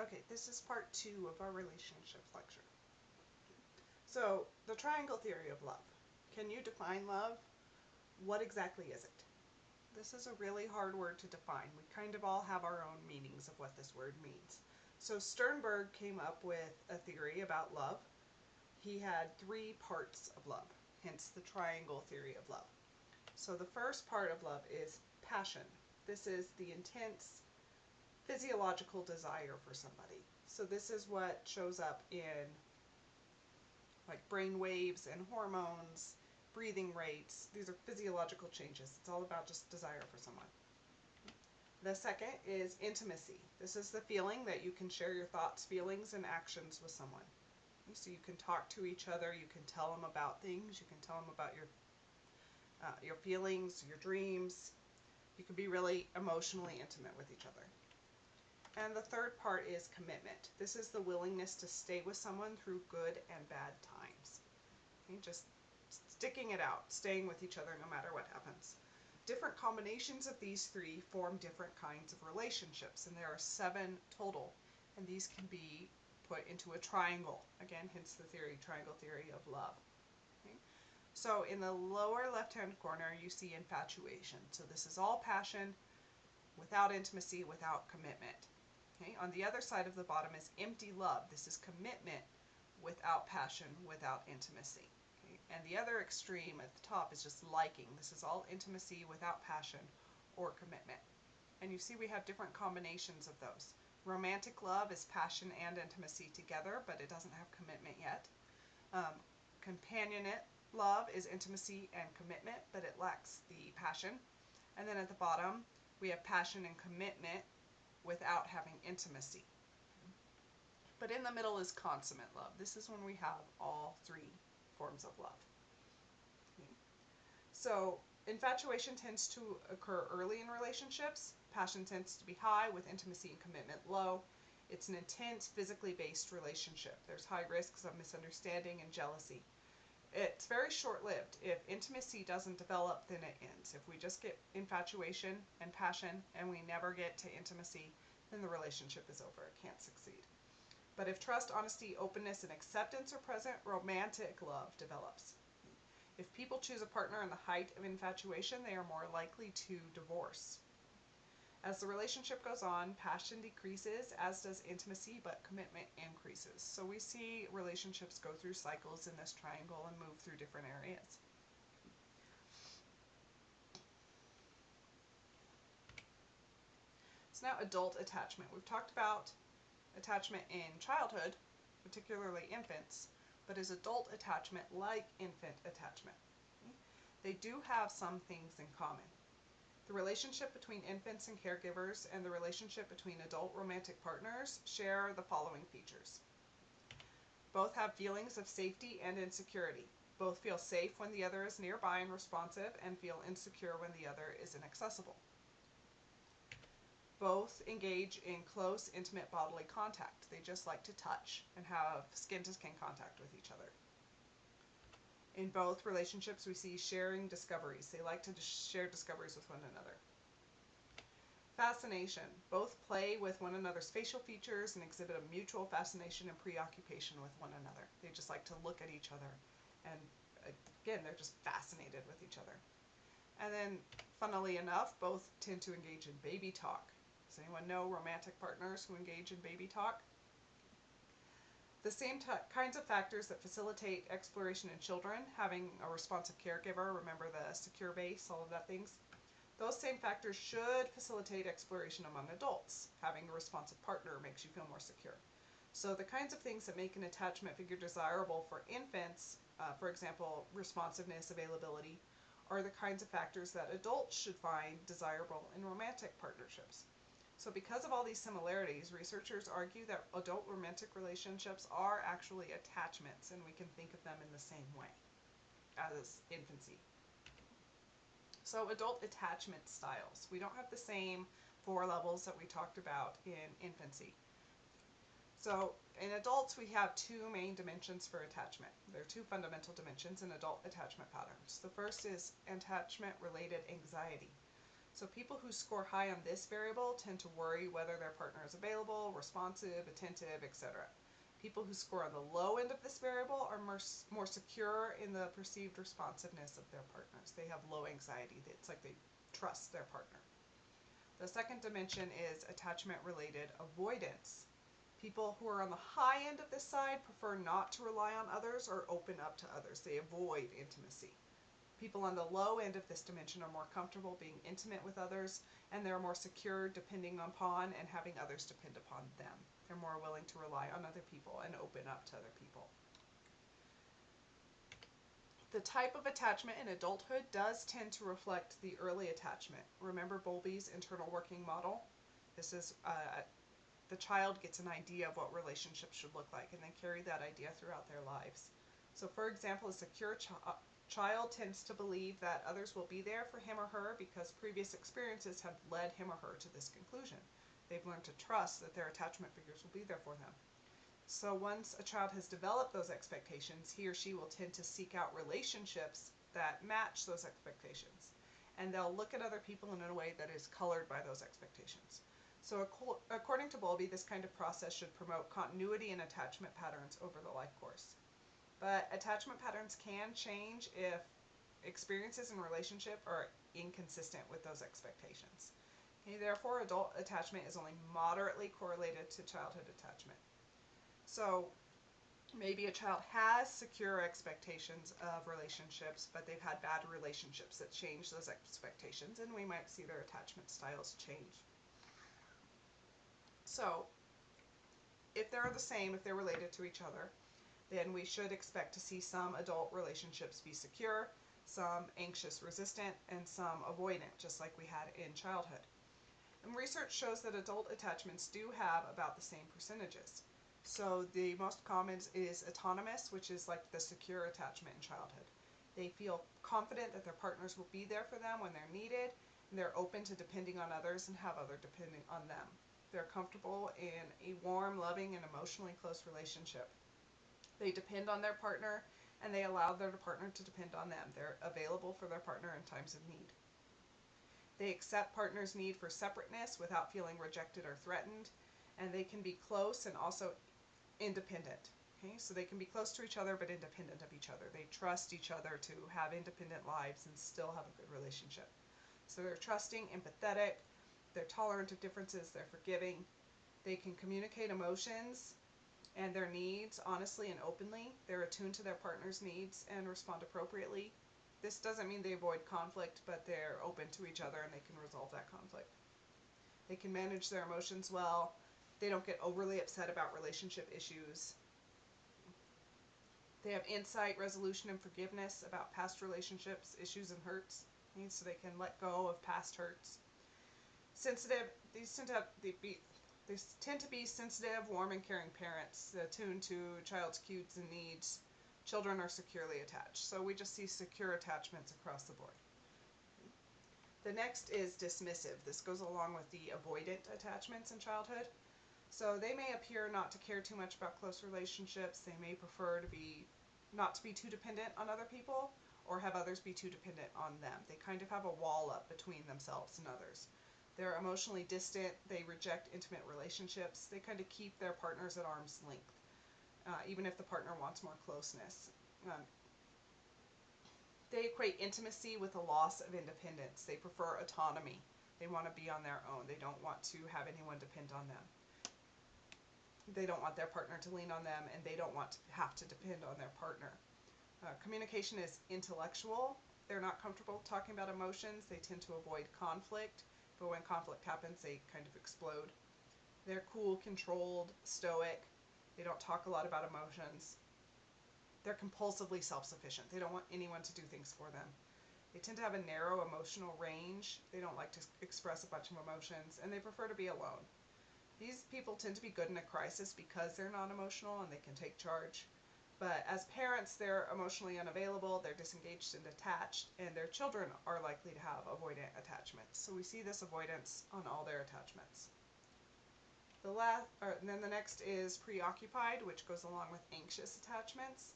Okay, this is part 2 of our relationships lecture. So, the triangle theory of love. Can you define love? What exactly is it? This is a really hard word to define. We kind of all have our own meanings of what this word means. So Sternberg came up with a theory about love. He had 3 parts of love, hence the triangle theory of love. So the first part of love is passion. This is the intense physiological desire for somebody. So this is what shows up in like brain waves and hormones, breathing rates. These are physiological changes. It's all about just desire for someone. The second is intimacy. This is the feeling that you can share your thoughts, feelings, and actions with someone. So you can talk to each other, you can tell them about things, you can tell them about your feelings, your dreams. You can be really emotionally intimate with each other. And the third part is commitment. This is the willingness to stay with someone through good and bad times. Okay, just sticking it out, staying with each other no matter what happens. Different combinations of these 3 form different kinds of relationships, and there are 7 total, and these can be put into a triangle. Again, hence the theory, triangle theory of love. Okay? So in the lower left-hand corner, you see infatuation. So this is all passion, without intimacy, without commitment. Okay? On the other side of the bottom is empty love. This is commitment without passion, without intimacy. Okay? And the other extreme at the top is just liking. This is all intimacy without passion or commitment. And you see we have different combinations of those. Romantic love is passion and intimacy together, but it doesn't have commitment yet. Companionate love is intimacy and commitment, but it lacks the passion. And then at the bottom, we have passion and commitment without having intimacy. But in the middle is consummate love. This is when we have all 3 forms of love. Okay. So infatuation tends to occur early in relationships. Passion tends to be high with intimacy and commitment low. It's an intense, physically based relationship. There's high risks of misunderstanding and jealousy. It's very short-lived. If intimacy doesn't develop, then it ends. If we just get infatuation and passion and we never get to intimacy, then the relationship is over. It can't succeed. But if trust, honesty, openness, and acceptance are present, romantic love develops. If people choose a partner in the height of infatuation, they are more likely to divorce. As the relationship goes on, passion decreases, as does intimacy, but commitment increases. So we see relationships go through cycles in this triangle and move through different areas. So now adult attachment. We've talked about attachment in childhood, particularly infants, but is adult attachment like infant attachment? They do have some things in common. The relationship between infants and caregivers and the relationship between adult romantic partners share the following features. Both have feelings of safety and insecurity. Both feel safe when the other is nearby and responsive, and feel insecure when the other is inaccessible. Both engage in close, intimate bodily contact. They just like to touch and have skin-to-skin contact with each other. In both relationships, we see sharing discoveries. They like to share discoveries with one another. Fascination. Both play with one another's facial features and exhibit a mutual fascination and preoccupation with one another. They just like to look at each other. And again, they're just fascinated with each other. And then, funnily enough, both tend to engage in baby talk. Does anyone know romantic partners who engage in baby talk? The same kinds of factors that facilitate exploration in children, having a responsive caregiver, remember the secure base, all of that things, those same factors should facilitate exploration among adults. Having a responsive partner makes you feel more secure. So the kinds of things that make an attachment figure desirable for infants, for example, responsiveness, availability, are the kinds of factors that adults should find desirable in romantic partnerships. So because of all these similarities, researchers argue that adult romantic relationships are actually attachments, and we can think of them in the same way as infancy. So adult attachment styles. We don't have the same 4 levels that we talked about in infancy. So in adults, we have 2 main dimensions for attachment. There are 2 fundamental dimensions in adult attachment patterns. The first is attachment-related anxiety. So people who score high on this variable tend to worry whether their partner is available, responsive, attentive, etc. People who score on the low end of this variable are more secure in the perceived responsiveness of their partners. They have low anxiety. It's like they trust their partner. The second dimension is attachment-related avoidance. People who are on the high end of this side prefer not to rely on others or open up to others. They avoid intimacy. People on the low end of this dimension are more comfortable being intimate with others, and they're more secure depending upon and having others depend upon them. They're more willing to rely on other people and open up to other people. The type of attachment in adulthood does tend to reflect the early attachment. Remember Bowlby's internal working model? This is the child gets an idea of what relationships should look like and they carry that idea throughout their lives. So for example, a secure child tends to believe that others will be there for him or her because previous experiences have led him or her to this conclusion. They've learned to trust that their attachment figures will be there for them. So once a child has developed those expectations, he or she will tend to seek out relationships that match those expectations. And they'll look at other people in a way that is colored by those expectations. So according to Bowlby, this kind of process should promote continuity in attachment patterns over the life course. But attachment patterns can change if experiences in relationship are inconsistent with those expectations. Okay, therefore, adult attachment is only moderately correlated to childhood attachment. So maybe a child has secure expectations of relationships, but they've had bad relationships that change those expectations, and we might see their attachment styles change. So if they're the same, if they're related to each other, then we should expect to see some adult relationships be secure, some anxious resistant, and some avoidant, just like we had in childhood. And research shows that adult attachments do have about the same percentages. So the most common is autonomous, which is like the secure attachment in childhood. They feel confident that their partners will be there for them when they're needed, and they're open to depending on others and have others depending on them. They're comfortable in a warm, loving, and emotionally close relationship. They depend on their partner, and they allow their partner to depend on them. They're available for their partner in times of need. They accept partners' need for separateness without feeling rejected or threatened, and they can be close and also independent. Okay, so they can be close to each other but independent of each other. They trust each other to have independent lives and still have a good relationship. So they're trusting, empathetic, they're tolerant of differences, they're forgiving, they can communicate emotions and their needs honestly and openly. They're attuned to their partner's needs and respond appropriately. This doesn't mean they avoid conflict, but they're open to each other and they can resolve that conflict. They can manage their emotions well. They don't get overly upset about relationship issues. They have insight, resolution, and forgiveness about past relationships, issues, and hurts. Okay, so they can let go of past hurts. Sensitive, these tend to be sensitive, warm, and caring parents, attuned to child's cues and needs. Children are securely attached. So we just see secure attachments across the board. The next is dismissive. This goes along with the avoidant attachments in childhood. So they may appear not to care too much about close relationships. They may prefer to be not to be too dependent on other people or have others be too dependent on them. They kind of have a wall up between themselves and others. They're emotionally distant. They reject intimate relationships. They kind of keep their partners at arm's length, even if the partner wants more closeness. They equate intimacy with a loss of independence. They prefer autonomy. They want to be on their own. They don't want to have anyone depend on them. They don't want their partner to lean on them, and they don't want to have to depend on their partner. Communication is intellectual. They're not comfortable talking about emotions. They tend to avoid conflict, but when conflict happens, they kind of explode. They're cool, controlled, stoic. They don't talk a lot about emotions. They're compulsively self-sufficient. They don't want anyone to do things for them. They tend to have a narrow emotional range. They don't like to express a bunch of emotions, and they prefer to be alone. These people tend to be good in a crisis because they're non-emotional and they can take charge. But as parents, they're emotionally unavailable, they're disengaged and detached, and their children are likely to have avoidant attachments. So we see this avoidance on all their attachments. And then the next is preoccupied, which goes along with anxious attachments.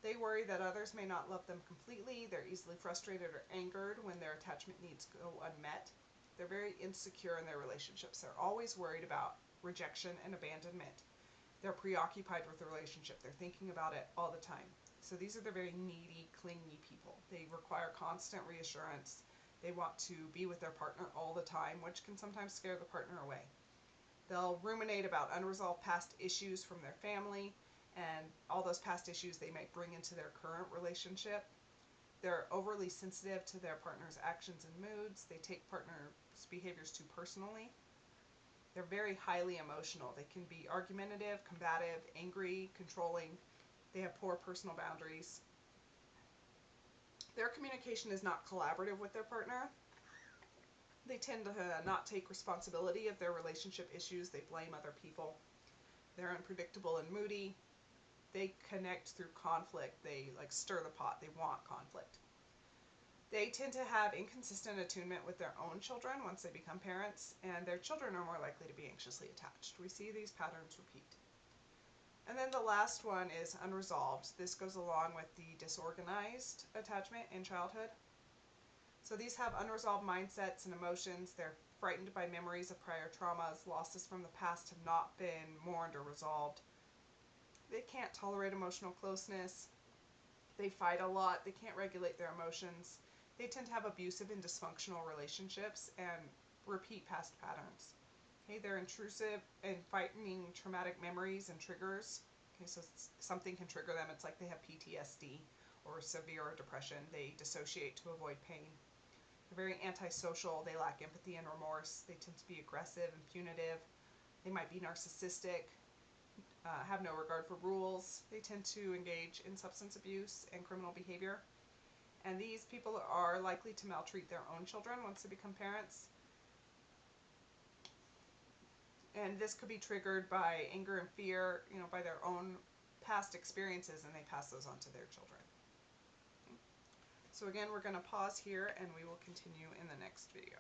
They worry that others may not love them completely. They're easily frustrated or angered when their attachment needs go unmet. They're very insecure in their relationships. They're always worried about rejection and abandonment. They're preoccupied with the relationship. They're thinking about it all the time. So these are the very needy, clingy people. They require constant reassurance. They want to be with their partner all the time, which can sometimes scare the partner away. They'll ruminate about unresolved past issues from their family, and all those past issues they might bring into their current relationship. They're overly sensitive to their partner's actions and moods. They take partner's behaviors too personally. They're very highly emotional. They can be argumentative, combative, angry, controlling. They have poor personal boundaries. Their communication is not collaborative with their partner. They tend to not take responsibility of their relationship issues. They blame other people. They're unpredictable and moody. They connect through conflict. They stir the pot. They want conflict. They tend to have inconsistent attunement with their own children once they become parents, and their children are more likely to be anxiously attached. We see these patterns repeat. And then the last one is unresolved. This goes along with the disorganized attachment in childhood. So these have unresolved mindsets and emotions. They're frightened by memories of prior traumas. Losses from the past have not been mourned or resolved. They can't tolerate emotional closeness. They fight a lot. They can't regulate their emotions. They tend to have abusive and dysfunctional relationships and repeat past patterns. Okay, they're intrusive and fighting traumatic memories and triggers. Okay, so something can trigger them. It's like they have PTSD or severe depression. They dissociate to avoid pain. They're very antisocial. They lack empathy and remorse. They tend to be aggressive and punitive. They might be narcissistic, have no regard for rules. They tend to engage in substance abuse and criminal behavior. And these people are likely to maltreat their own children once they become parents. And this could be triggered by anger and fear, by their own past experiences, and they pass those on to their children. Okay. So again, we're going to pause here, and we will continue in the next video.